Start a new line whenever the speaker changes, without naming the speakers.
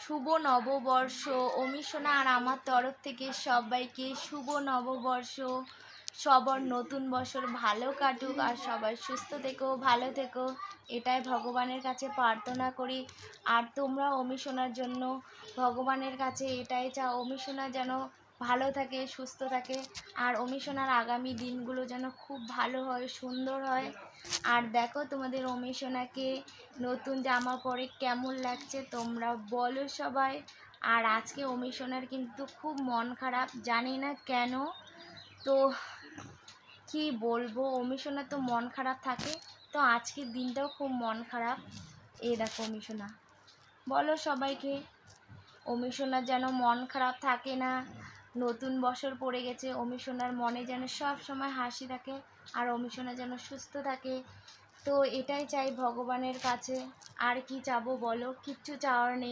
শুভ নববর্ষ। অমি সোনা আর আমার তরফ থেকে সবাইকে শুভ নববর্ষ। সবার নতুন বছর ভালো কাটুক আর সবাই সুস্থ থেকো, ভালো থেকো, এটাই ভগবানের কাছে প্রার্থনা করি। আর তোমরা অমি সোনার জন্য ভগবানের কাছে এটাই চাও, অমি সোনা যেন ভালো থাকে, সুস্থ থাকে, আর অমি সোনার আগামী দিনগুলো যেন খুব ভালো হয়, সুন্দর হয়। আর দেখো তোমাদের অমি সোনাকে নতুন জামা পরে কেমন লাগছে তোমরা বলো সবাই। আর আজকে অমি সোনার কিন্তু খুব মন খারাপ, জানি না কেন। তো কি বলবো, অমি সোনার তো মন খারাপ থাকে, তো আজকের দিনটাও খুব মন খারাপ। দেখো অমি সোনা, বলো সবাইকে অমি সোনার যেন মন খারাপ থাকে না। নতুন বছর পড়ে গেছে, অমি সোনার মনে যেন সব সময় হাসি থাকে, আর অমি সোনা যেন সুস্থ থাকে। তো এটাই চাই ভগবানের কাছে, আর কি চাবো বলো, কিচ্ছু চাওয়ার নেই।